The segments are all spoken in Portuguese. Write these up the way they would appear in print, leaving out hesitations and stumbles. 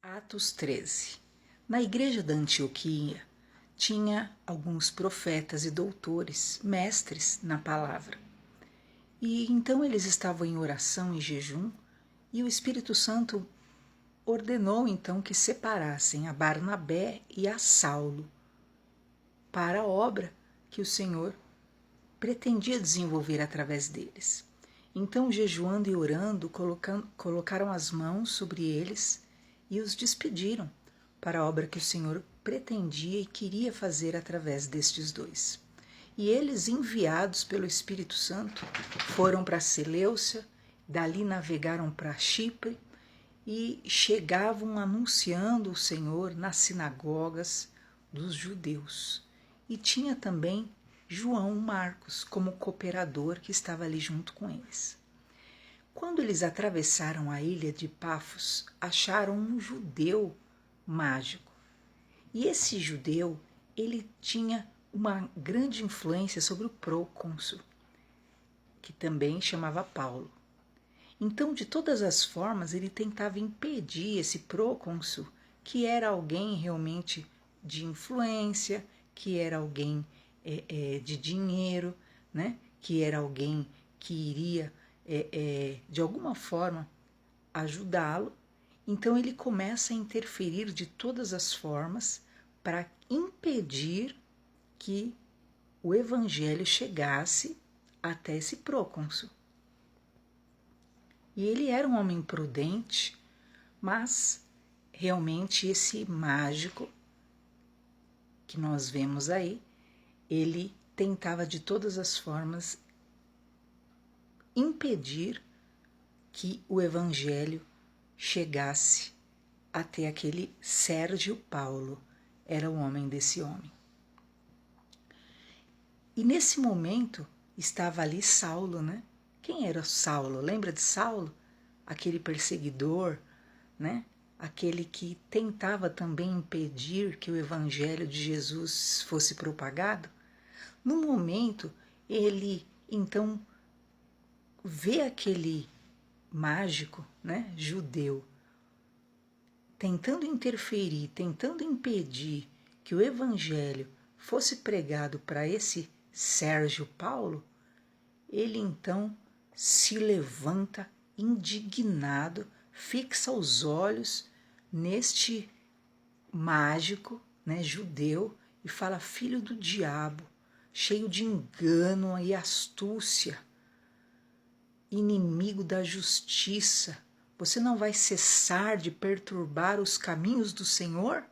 Atos 13. Na igreja da Antioquia tinha alguns profetas e doutores, mestres na palavra. E então eles estavam em oração e jejum, e o Espírito Santo ordenou então que separassem a Barnabé e a Saulo para a obra que o Senhor pretendia desenvolver através deles. Então, jejuando e orando, colocaram as mãos sobre eles e os despediram para a obra que o Senhor pretendia e queria fazer através destes dois. E eles, enviados pelo Espírito Santo, foram para Seleucia, dali navegaram para Chipre e chegavam anunciando o Senhor nas sinagogas dos judeus. E tinha também João Marcos como cooperador que estava ali junto com eles. Quando eles atravessaram a ilha de Pafos, acharam um judeu mágico. E esse judeu, ele tinha uma grande influência sobre o procônsul, que também chamava Paulo. Então, de todas as formas, ele tentava impedir esse procônsul, que era alguém realmente de influência, que era alguém de dinheiro, né? Que era alguém que iria, de alguma forma, ajudá-lo. Então ele começa a interferir de todas as formas para impedir que o evangelho chegasse até esse procônsul. E ele era um homem prudente, mas realmente esse mágico que nós vemos aí, ele tentava de todas as formas impedir que o evangelho chegasse até aquele Sérgio Paulo, era o homem desse homem. E nesse momento estava ali Saulo, né? Quem era Saulo? Lembra de Saulo? Aquele perseguidor, né? Aquele que tentava também impedir que o evangelho de Jesus fosse propagado. No momento, ele então vê aquele mágico, né, judeu, tentando interferir, tentando impedir que o evangelho fosse pregado para esse Sérgio Paulo. Ele então se levanta indignado, fixa os olhos neste mágico, né, judeu, e fala: filho do diabo, cheio de engano e astúcia, inimigo da justiça, você não vai cessar de perturbar os caminhos do Senhor?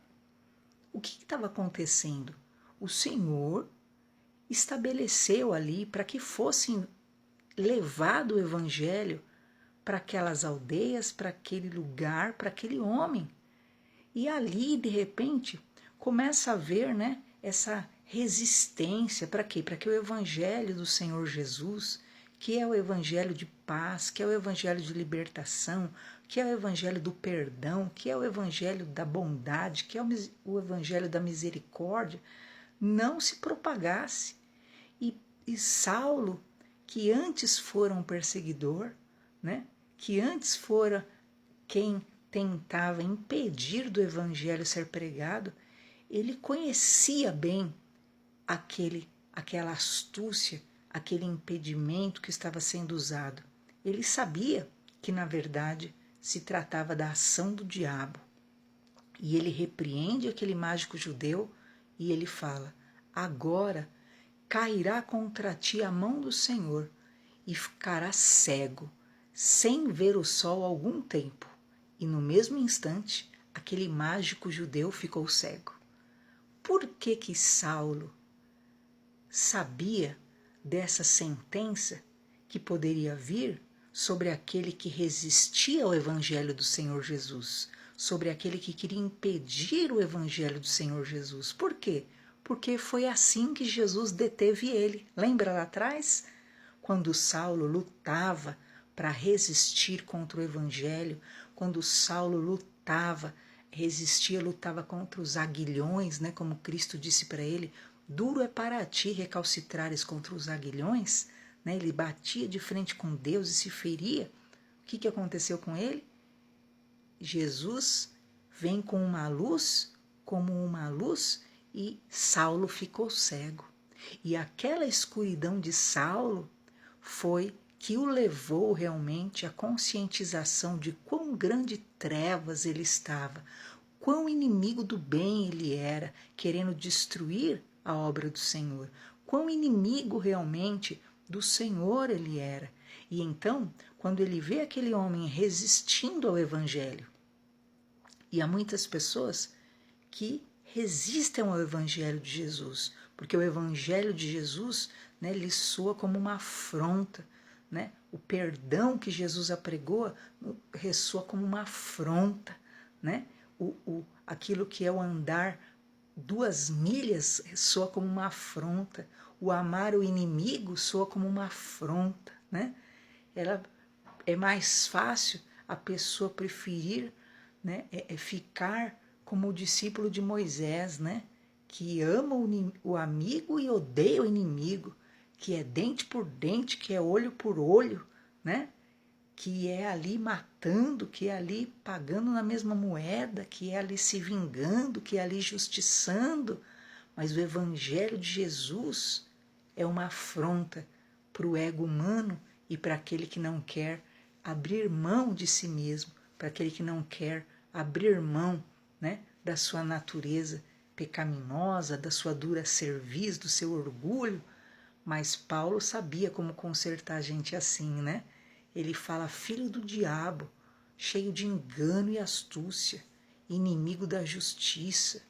O que estava acontecendo? O Senhor estabeleceu ali para que fosse levado o evangelho para aquelas aldeias, para aquele lugar, para aquele homem. E ali, de repente, começa a haver, né, essa resistência. Para quê? Para que o evangelho do Senhor Jesus, que é o evangelho de paz, que é o evangelho de libertação, que é o evangelho do perdão, que é o evangelho da bondade, que é o evangelho da misericórdia, não se propagasse. E Saulo, que antes fora um perseguidor, né, que antes fora quem tentava impedir do evangelho ser pregado, ele conhecia bem aquela astúcia, aquele impedimento que estava sendo usado. Ele sabia que, na verdade, se tratava da ação do diabo. E ele repreende aquele mágico judeu e ele fala: agora cairá contra ti a mão do Senhor e ficarás cego, sem ver o sol algum tempo. E no mesmo instante, aquele mágico judeu ficou cego. Por que Saulo sabia dessa sentença que poderia vir sobre aquele que resistia ao evangelho do Senhor Jesus, sobre aquele que queria impedir o evangelho do Senhor Jesus? Por quê? Porque foi assim que Jesus deteve ele. Lembra lá atrás? Quando Saulo lutava para resistir contra o evangelho, quando Saulo lutava contra os aguilhões, né, como Cristo disse para ele: duro é para ti recalcitrares contra os aguilhões, né? Ele batia de frente com Deus e se feria. O que aconteceu com ele? Jesus vem com uma luz, como uma luz, e Saulo ficou cego. E aquela escuridão de Saulo foi que o levou realmente à conscientização de quão grande trevas ele estava, quão inimigo do bem ele era, querendo destruir a obra do Senhor, quão inimigo realmente do Senhor ele era. E então, quando ele vê aquele homem resistindo ao Evangelho, e há muitas pessoas que resistem ao Evangelho de Jesus, porque o Evangelho de Jesus, né, lhe soa como uma afronta, né? O perdão que Jesus apregou ressoa como uma afronta, né? Aquilo que é o andar 2 milhas soa como uma afronta, o amar o inimigo soa como uma afronta, né? É mais fácil a pessoa preferir, né, ficar como o discípulo de Moisés, né, que ama o amigo e odeia o inimigo, que é dente por dente, que é olho por olho, né, que é ali matando, que é ali pagando na mesma moeda, que é ali se vingando, que é ali justiçando. Mas o Evangelho de Jesus é uma afronta para o ego humano e para aquele que não quer abrir mão de si mesmo, para aquele que não quer abrir mão, né, da sua natureza pecaminosa, da sua dura cerviz, do seu orgulho. Mas Paulo sabia como consertar gente assim, né? Ele fala, filho do diabo, cheio de engano e astúcia, inimigo da justiça.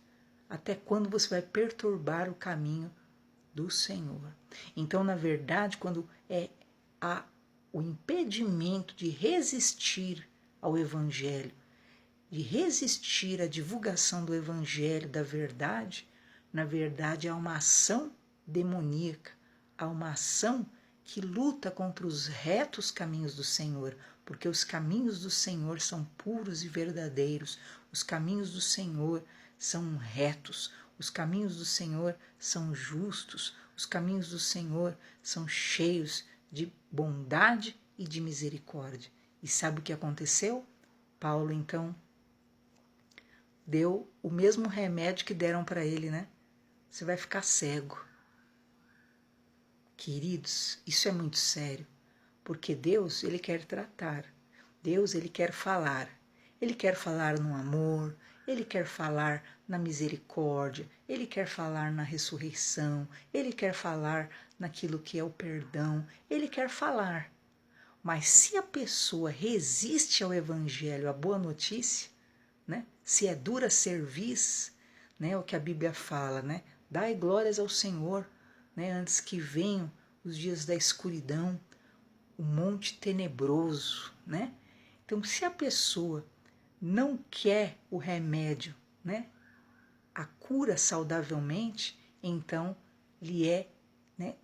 Até quando você vai perturbar o caminho do Senhor? Então, na verdade, quando há o impedimento de resistir ao Evangelho, de resistir à divulgação do Evangelho, da verdade, na verdade há uma ação demoníaca, há uma ação que luta contra os retos caminhos do Senhor, porque os caminhos do Senhor são puros e verdadeiros, os caminhos do Senhor são retos, os caminhos do Senhor são justos, os caminhos do Senhor são cheios de bondade e de misericórdia. E sabe o que aconteceu? Paulo, então, deu o mesmo remédio que deram para ele, né? Você vai ficar cego. Queridos, isso é muito sério, porque Deus, ele quer tratar. Deus, ele quer falar. Ele quer falar no amor, ele quer falar na misericórdia, ele quer falar na ressurreição, ele quer falar naquilo que é o perdão, ele quer falar. Mas se a pessoa resiste ao evangelho, à boa notícia, né? Se é dura cerviz, né? O que a Bíblia fala, né? Dai glórias ao Senhor, né? Antes que venham os dias da escuridão, o monte tenebroso, né? Então, se a pessoa não quer o remédio, né? A cura saudavelmente, então lhe é, né,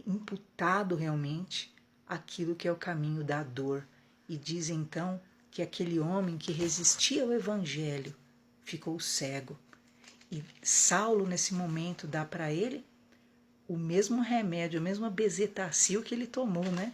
imputado realmente aquilo que é o caminho da dor. E diz então que aquele homem que resistia ao evangelho ficou cego. E Saulo, nesse momento, dá para ele o mesmo remédio, a mesma bezetacil que ele tomou, né?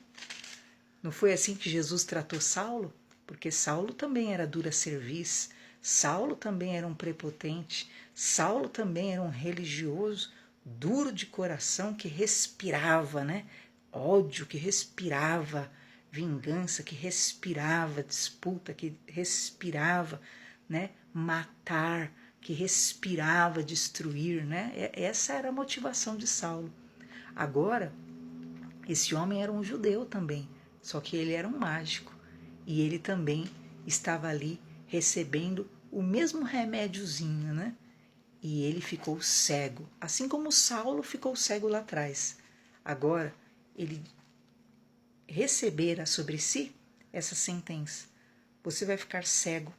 Não foi assim que Jesus tratou Saulo? Porque Saulo também era dura cerviz, Saulo também era um prepotente, Saulo também era um religioso duro de coração que respirava, né? Ódio, que respirava vingança, que respirava disputa, que respirava, né? Matar, que respirava destruir, né? Essa era a motivação de Saulo. Agora, esse homem era um judeu também, só que ele era um mágico e ele também estava ali recebendo o mesmo remédiozinho, né? E ele ficou cego, assim como Saulo ficou cego lá atrás. Agora, ele recebera sobre si essa sentença. Você vai ficar cego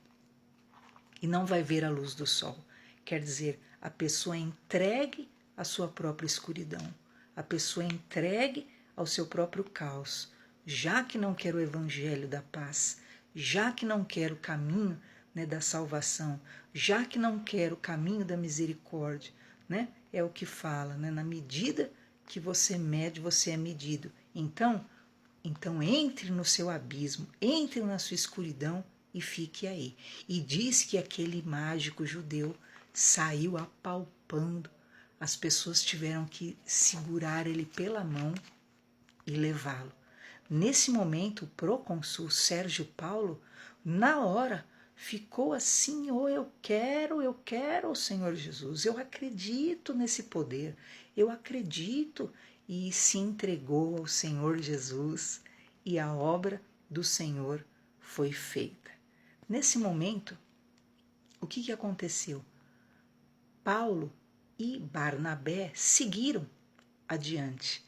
e não vai ver a luz do sol. Quer dizer, a pessoa é entregue à sua própria escuridão. A pessoa é entregue ao seu próprio caos. Já que não quer o evangelho da paz, já que não quer o caminho, né, da salvação, já que não quer o caminho da misericórdia, né, é o que fala, né, na medida que você mede, você é medido. Então entre no seu abismo, entre na sua escuridão e fique aí. E diz que aquele mágico judeu saiu apalpando. As pessoas tiveram que segurar ele pela mão e levá-lo. Nesse momento, o procônsul Sérgio Paulo, na hora, ficou assim: oh, eu quero, Senhor Jesus, eu acredito nesse poder, eu acredito, e se entregou ao Senhor Jesus, e a obra do Senhor foi feita. Nesse momento, o que aconteceu? Paulo e Barnabé seguiram adiante,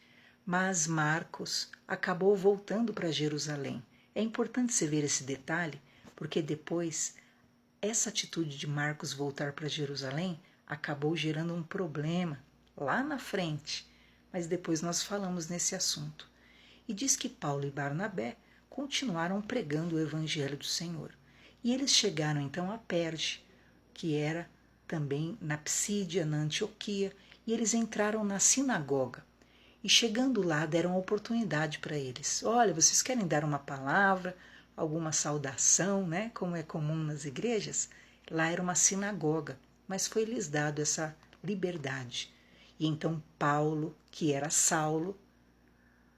mas Marcos acabou voltando para Jerusalém. É importante você ver esse detalhe, porque depois essa atitude de Marcos voltar para Jerusalém acabou gerando um problema lá na frente, mas depois nós falamos nesse assunto. E diz que Paulo e Barnabé continuaram pregando o evangelho do Senhor. E eles chegaram então a Perge, que era também na Psídia, na Antioquia, e eles entraram na sinagoga. E chegando lá, deram oportunidade para eles. Olha, vocês querem dar uma palavra, alguma saudação, né? Como é comum nas igrejas? Lá era uma sinagoga, mas foi-lhes dado essa liberdade. E então Paulo, que era Saulo,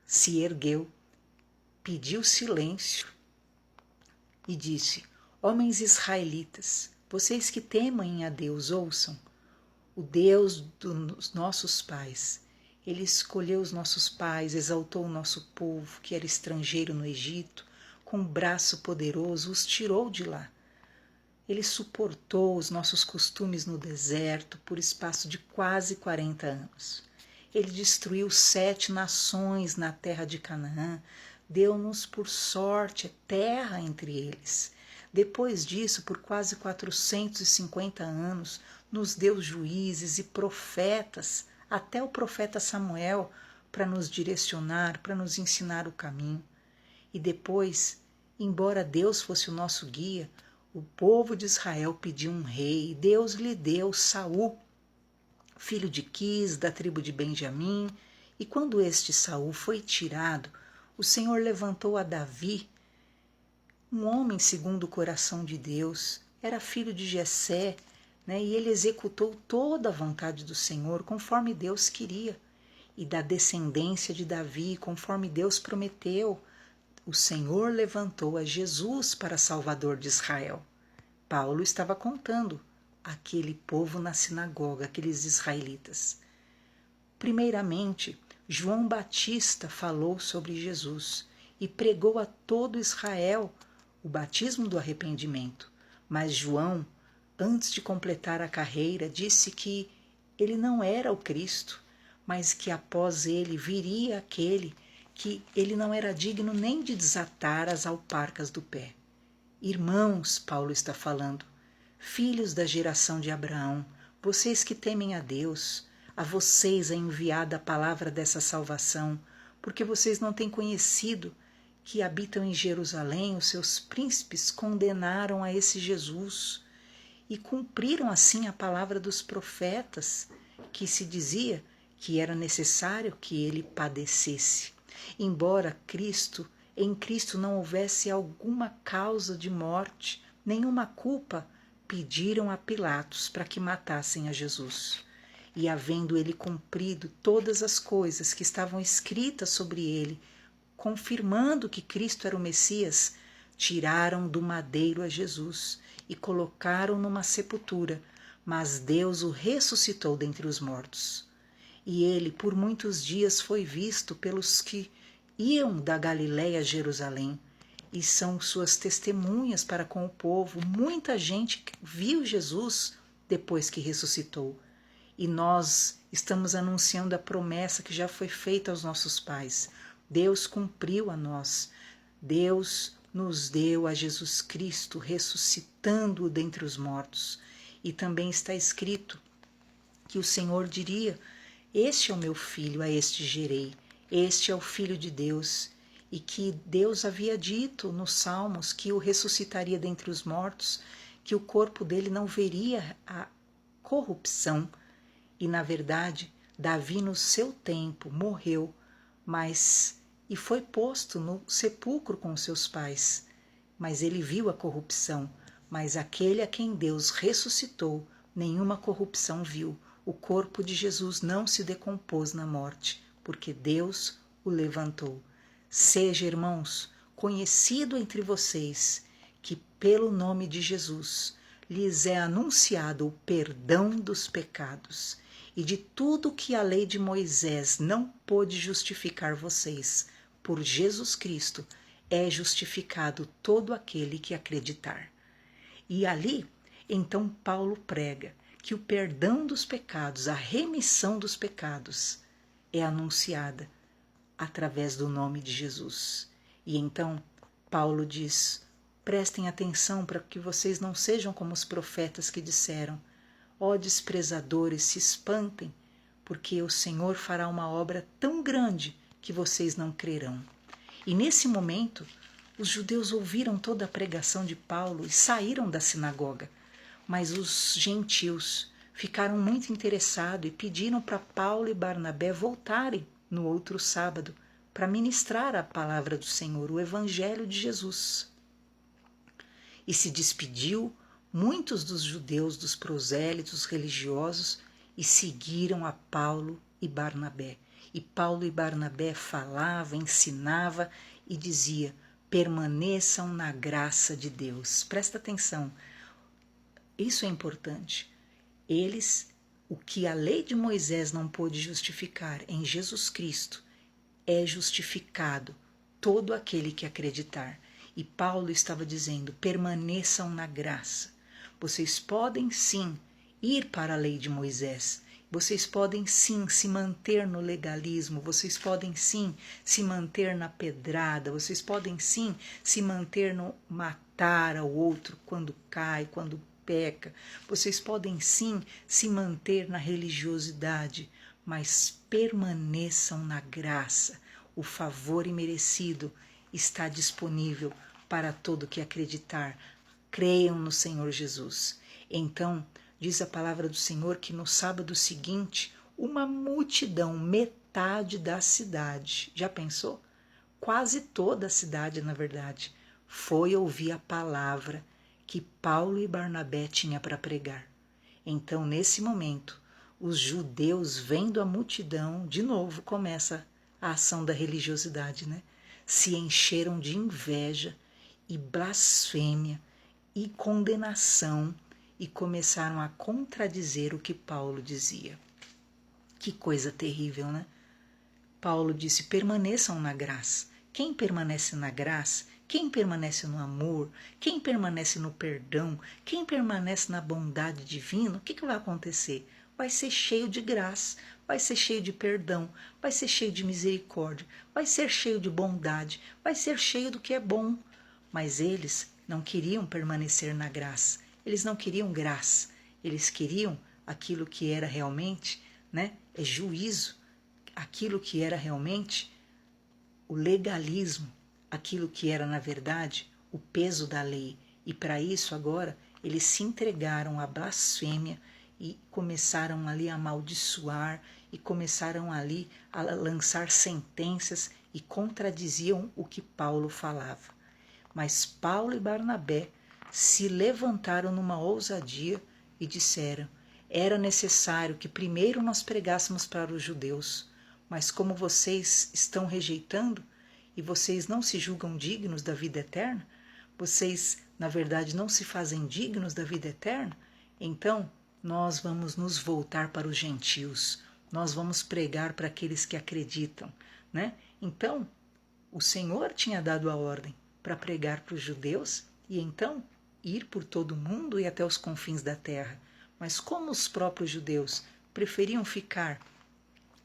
se ergueu, pediu silêncio e disse: homens israelitas, vocês que temem a Deus, ouçam. O Deus dos nossos pais, Ele escolheu os nossos pais, exaltou o nosso povo, que era estrangeiro no Egito, com um braço poderoso os tirou de lá. Ele suportou os nossos costumes no deserto por espaço de quase 40 anos. Ele destruiu 7 nações na terra de Canaã, deu-nos por sorte terra entre eles. Depois disso, por quase 450 anos, nos deu juízes e profetas, até o profeta Samuel, para nos direcionar, para nos ensinar o caminho. E depois, embora Deus fosse o nosso guia, o povo de Israel pediu um rei, e Deus lhe deu Saul, filho de Quis, da tribo de Benjamim, e quando este Saul foi tirado, o Senhor levantou a Davi, um homem segundo o coração de Deus, era filho de Jessé, né, e ele executou toda a vontade do Senhor conforme Deus queria, e da descendência de Davi, conforme Deus prometeu, o Senhor levantou a Jesus para Salvador de Israel. Paulo estava contando aquele povo na sinagoga, aqueles israelitas. Primeiramente, João Batista falou sobre Jesus e pregou a todo Israel o batismo do arrependimento. Mas João, antes de completar a carreira, disse que ele não era o Cristo, mas que após ele viria aquele que ele não era digno nem de desatar as alparcas do pé. Irmãos, Paulo está falando, filhos da geração de Abraão, vocês que temem a Deus, a vocês é enviada a palavra dessa salvação, porque vocês não têm conhecido que habitam em Jerusalém, os seus príncipes condenaram a esse Jesus e cumpriram assim a palavra dos profetas, que se dizia que era necessário que ele padecesse. Embora em Cristo não houvesse alguma causa de morte, nenhuma culpa, pediram a Pilatos para que matassem a Jesus. E havendo ele cumprido todas as coisas que estavam escritas sobre ele, confirmando que Cristo era o Messias, tiraram do madeiro a Jesus e colocaram numa sepultura, mas Deus o ressuscitou dentre os mortos. E ele por muitos dias foi visto pelos que iam da Galiléia a Jerusalém, e são suas testemunhas para com o povo. Muita gente viu Jesus depois que ressuscitou. E nós estamos anunciando a promessa que já foi feita aos nossos pais. Deus cumpriu a nós. Deus nos deu a Jesus Cristo, ressuscitando-o dentre os mortos. E também está escrito que o Senhor diria: este é o meu filho, a este gerei. Este é o Filho de Deus. E que Deus havia dito nos Salmos que o ressuscitaria dentre os mortos, que o corpo dele não veria a corrupção. E, na verdade, Davi, no seu tempo, morreu, e foi posto no sepulcro com seus pais. mas ele viu a corrupção. Mas aquele a quem Deus ressuscitou, nenhuma corrupção viu. O corpo de Jesus não se decompôs na morte, porque Deus o levantou. Seja, irmãos, conhecido entre vocês que pelo nome de Jesus lhes é anunciado o perdão dos pecados e de tudo que a lei de Moisés não pôde justificar vocês. Por Jesus Cristo é justificado todo aquele que acreditar. E ali, então, Paulo prega que o perdão dos pecados, a remissão dos pecados, é anunciada através do nome de Jesus. E então, Paulo diz: prestem atenção para que vocês não sejam como os profetas que disseram: ó desprezadores, se espantem, porque o Senhor fará uma obra tão grande que vocês não crerão. E nesse momento, os judeus ouviram toda a pregação de Paulo e saíram da sinagoga, mas os gentios ficaram muito interessados e pediram para Paulo e Barnabé voltarem no outro sábado para ministrar a palavra do Senhor, o Evangelho de Jesus. E se despediu muitos dos judeus, dos prosélitos religiosos, e seguiram a Paulo e Barnabé. E Paulo e Barnabé falava, ensinava e dizia: permaneçam na graça de Deus. Presta atenção, isso é importante. Eles, o que a lei de Moisés não pôde justificar em Jesus Cristo, é justificado todo aquele que acreditar. E Paulo estava dizendo: permaneçam na graça. Vocês podem sim ir para a lei de Moisés, vocês podem sim se manter no legalismo, vocês podem sim se manter na pedrada, vocês podem sim se manter no matar ao outro quando cai, quando peca, vocês podem sim se manter na religiosidade, mas permaneçam na graça. O favor imerecido está disponível para todo que acreditar. Creiam no Senhor Jesus. Então, diz a palavra do Senhor que no sábado seguinte, uma multidão, metade da cidade, já pensou? Quase toda a cidade, na verdade, foi ouvir a palavra que Paulo e Barnabé tinham para pregar. Então, nesse momento, os judeus, vendo a multidão, de novo começa a ação da religiosidade, né? Se encheram de inveja e blasfêmia e condenação e começaram a contradizer o que Paulo dizia. Que coisa terrível, né? Paulo disse: permaneçam na graça. Quem permanece na graça, quem permanece no amor, quem permanece no perdão, quem permanece na bondade divina, o que vai acontecer? Vai ser cheio de graça, vai ser cheio de perdão, vai ser cheio de misericórdia, vai ser cheio de bondade, vai ser cheio do que é bom. Mas eles não queriam permanecer na graça, eles não queriam graça, eles queriam aquilo que era realmente, né, é juízo, aquilo que era realmente o legalismo, aquilo que era na verdade o peso da lei. E para isso agora eles se entregaram à blasfêmia e começaram ali a amaldiçoar e começaram ali a lançar sentenças e contradiziam o que Paulo falava. Mas Paulo e Barnabé se levantaram numa ousadia e disseram: era necessário que primeiro nós pregássemos para os judeus, mas como vocês estão rejeitando e vocês não se julgam dignos da vida eterna, vocês, na verdade, não se fazem dignos da vida eterna, então nós vamos nos voltar para os gentios, nós vamos pregar para aqueles que acreditam, né? Então, o Senhor tinha dado a ordem para pregar para os judeus e então ir por todo o mundo e até os confins da terra. Mas como os próprios judeus preferiam ficar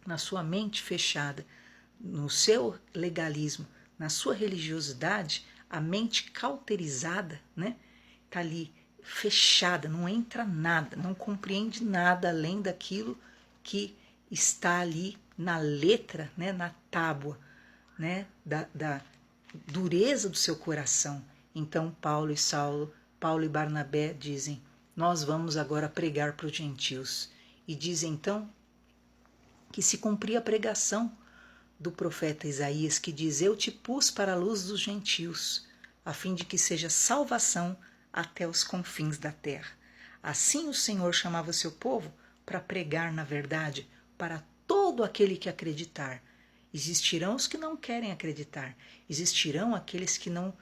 na sua mente fechada, no seu legalismo, na sua religiosidade, a mente cauterizada, né? Está ali fechada, não entra nada, não compreende nada além daquilo que está ali na letra, né? Na tábua, né? Da dureza do seu coração. Então Paulo e Barnabé dizem: nós vamos agora pregar para os gentios. E dizem então que se cumpria a pregação do profeta Isaías, que diz: eu te pus para a luz dos gentios, a fim de que seja salvação até os confins da terra. Assim o Senhor chamava seu povo para pregar na verdade para todo aquele que acreditar. Existirão os que não querem acreditar, existirão aqueles que não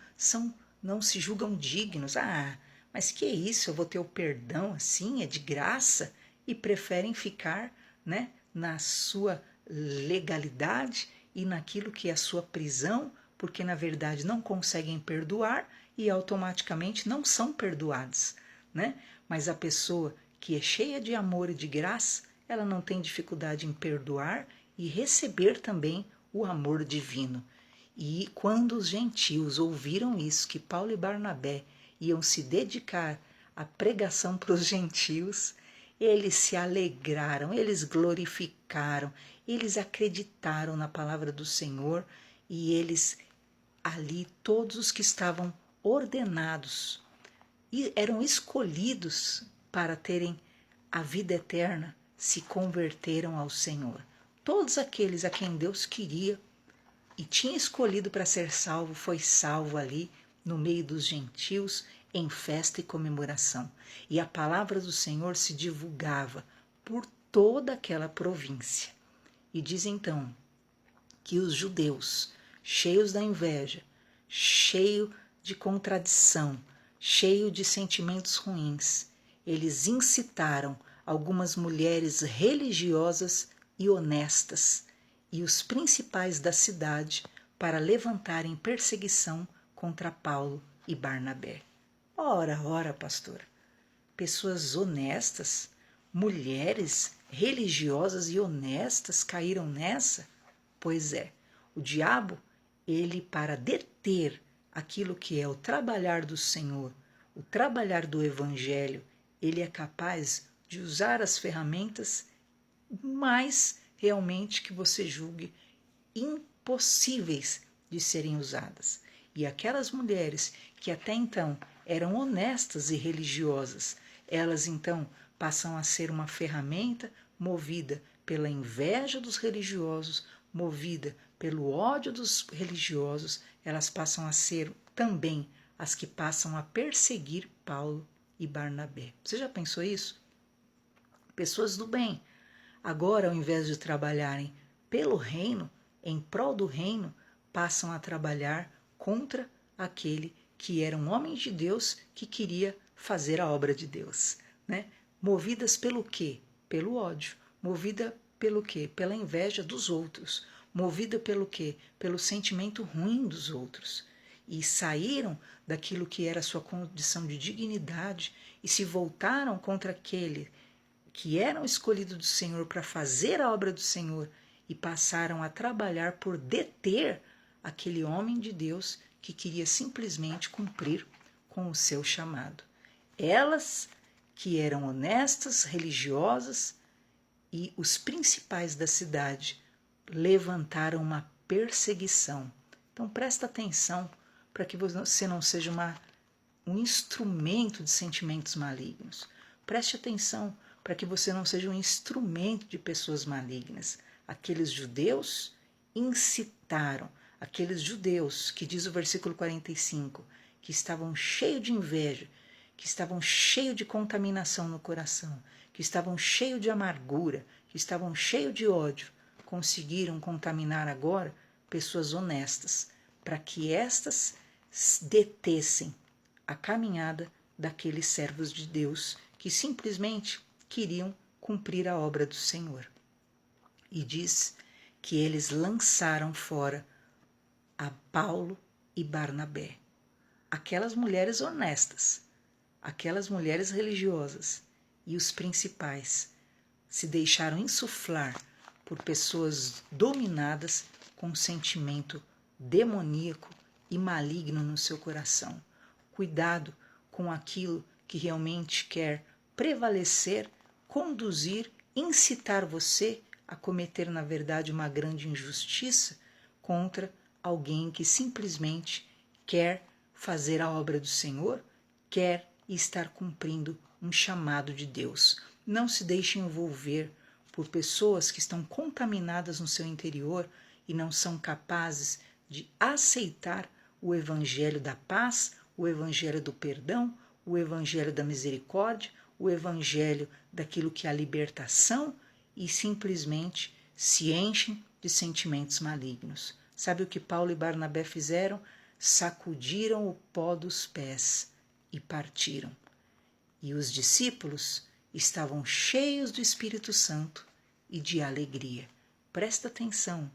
se julgam dignos. Ah, mas que é isso? Eu vou ter o perdão assim, é de graça? E preferem ficar, né, na sua legalidade e naquilo que é a sua prisão, porque na verdade não conseguem perdoar e automaticamente não são perdoados, né? Mas a pessoa que é cheia de amor e de graça, ela não tem dificuldade em perdoar e receber também o amor divino. E quando os gentios ouviram isso, que Paulo e Barnabé iam se dedicar à pregação para os gentios, eles se alegraram, eles glorificaram, eles acreditaram na palavra do Senhor e eles ali, todos os que estavam ordenados e eram escolhidos para terem a vida eterna, se converteram ao Senhor. Todos aqueles a quem Deus queria e tinha escolhido para ser salvo, foi salvo ali no meio dos gentios, em festa e comemoração. E a palavra do Senhor se divulgava por toda aquela província. E diz então que os judeus, cheios da inveja, cheios de contradição, cheios de sentimentos ruins, eles incitaram algumas mulheres religiosas e honestas e os principais da cidade para levantarem perseguição contra Paulo e Barnabé. Ora, ora, pastora, pessoas honestas, mulheres religiosas e honestas caíram nessa? Pois é, o diabo, ele para deter aquilo que é o trabalhar do Senhor, o trabalhar do Evangelho, ele é capaz de usar as ferramentas mais realmente que você julgue impossíveis de serem usadas. E aquelas mulheres que até então eram honestas e religiosas, elas então passam a ser uma ferramenta movida pela inveja dos religiosos, movida pelo ódio dos religiosos, elas passam a ser também as que passam a perseguir Paulo e Barnabé. Você já pensou isso? Pessoas do bem, agora ao invés de trabalharem pelo reino, em prol do reino, passam a trabalhar contra aquele que era um homem de Deus que queria fazer a obra de Deus, né? Movidas pelo quê? Pelo ódio. Movida pelo quê? Pela inveja dos outros. Movida pelo quê? Pelo sentimento ruim dos outros. E saíram daquilo que era sua condição de dignidade e se voltaram contra aquele que eram escolhidos do Senhor para fazer a obra do Senhor e passaram a trabalhar por deter aquele homem de Deus que queria simplesmente cumprir com o seu chamado. Elas que eram honestas, religiosas e os principais da cidade levantaram uma perseguição. Então presta atenção para que você não seja um instrumento de sentimentos malignos. Preste atenção para que você não seja um instrumento de pessoas malignas. Aqueles judeus incitaram, aqueles judeus, que diz o versículo 45, que estavam cheios de inveja, que estavam cheios de contaminação no coração, que estavam cheios de amargura, que estavam cheios de ódio, conseguiram contaminar agora pessoas honestas, para que estas detessem a caminhada daqueles servos de Deus que simplesmente queriam cumprir a obra do Senhor. E diz que eles lançaram fora a Paulo e Barnabé. Aquelas mulheres honestas, aquelas mulheres religiosas e os principais se deixaram insuflar por pessoas dominadas com um sentimento demoníaco e maligno no seu coração. Cuidado com aquilo que realmente quer prevalecer, conduzir, incitar você a cometer, na verdade, uma grande injustiça contra alguém que simplesmente quer fazer a obra do Senhor, quer estar cumprindo um chamado de Deus. Não se deixe envolver por pessoas que estão contaminadas no seu interior e não são capazes de aceitar o evangelho da paz, o evangelho do perdão, o evangelho da misericórdia, o evangelho daquilo que é a libertação, e simplesmente se enchem de sentimentos malignos. Sabe o que Paulo e Barnabé fizeram? Sacudiram o pó dos pés e partiram. E os discípulos estavam cheios do Espírito Santo e de alegria. Presta atenção,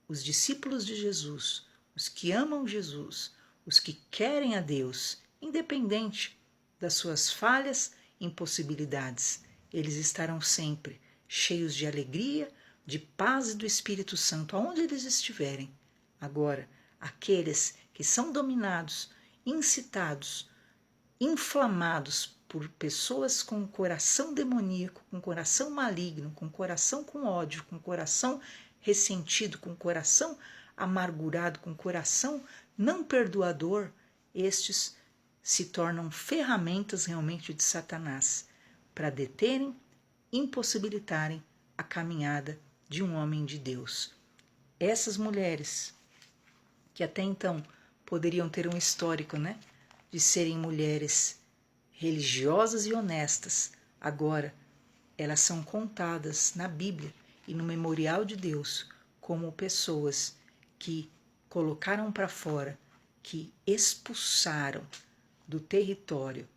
os discípulos de Jesus, os que amam Jesus, os que querem a Deus, independente das suas falhas, impossibilidades, eles estarão sempre cheios de alegria, de paz e do Espírito Santo, aonde eles estiverem. Agora, aqueles que são dominados, incitados, inflamados por pessoas com coração demoníaco, com coração maligno, com coração com ódio, com coração ressentido, com coração amargurado, com coração não perdoador, estes se tornam ferramentas realmente de Satanás para deterem, impossibilitarem a caminhada de um homem de Deus. Essas mulheres, que até então poderiam ter um histórico, de serem mulheres religiosas e honestas, agora elas são contadas na Bíblia e no memorial de Deus como pessoas que colocaram para fora, que expulsaram do território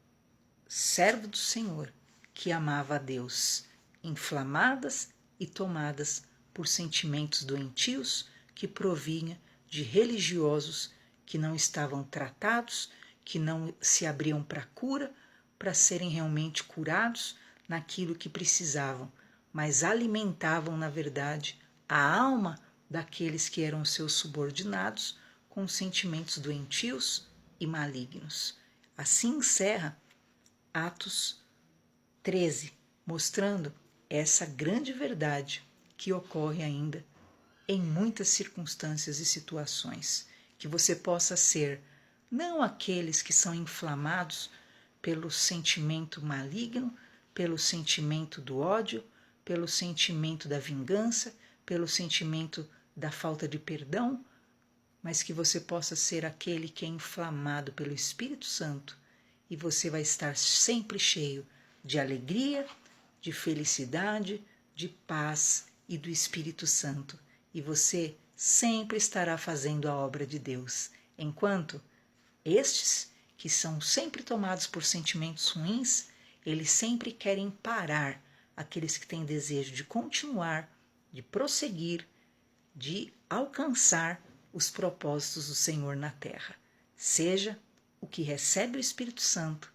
servo do Senhor que amava a Deus, inflamadas e tomadas por sentimentos doentios que provinham de religiosos que não estavam tratados, que não se abriam para a cura, para serem realmente curados naquilo que precisavam, mas alimentavam, na verdade, a alma daqueles que eram seus subordinados com sentimentos doentios e malignos. Assim encerra Atos 13, mostrando essa grande verdade que ocorre ainda em muitas circunstâncias e situações, que você possa ser não aqueles que são inflamados pelo sentimento maligno, pelo sentimento do ódio, pelo sentimento da vingança, pelo sentimento da falta de perdão, mas que você possa ser aquele que é inflamado pelo Espírito Santo e você vai estar sempre cheio de alegria, de felicidade, de paz e do Espírito Santo. E você sempre estará fazendo a obra de Deus, enquanto estes, que são sempre tomados por sentimentos ruins, eles sempre querem parar aqueles que têm desejo de continuar, de prosseguir, de alcançar os propósitos do Senhor na terra. Seja o que recebe o Espírito Santo,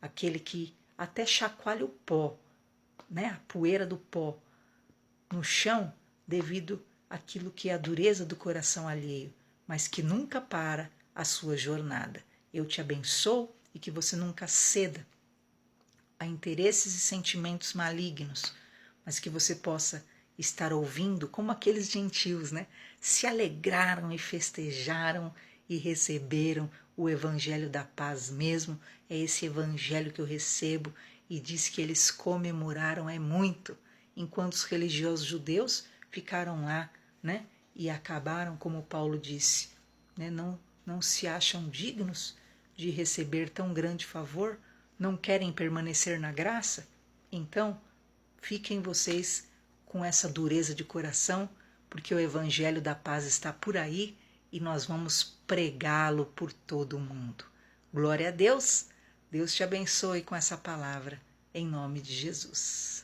aquele que até chacoalha o pó, a poeira do pó no chão devido àquilo que é a dureza do coração alheio, mas que nunca para a sua jornada. Eu te abençoo e que você nunca ceda a interesses e sentimentos malignos, mas que você possa estar ouvindo como aqueles gentios, se alegraram e festejaram e receberam o evangelho da paz mesmo. É esse evangelho que eu recebo, e diz que eles comemoraram muito, enquanto os religiosos judeus ficaram lá, e acabaram, como Paulo disse, não se acham dignos de receber tão grande favor, não querem permanecer na graça. Então, fiquem vocês com essa dureza de coração, porque o evangelho da paz está por aí e nós vamos pregá-lo por todo o mundo. Glória a Deus! Deus te abençoe com essa palavra, em nome de Jesus.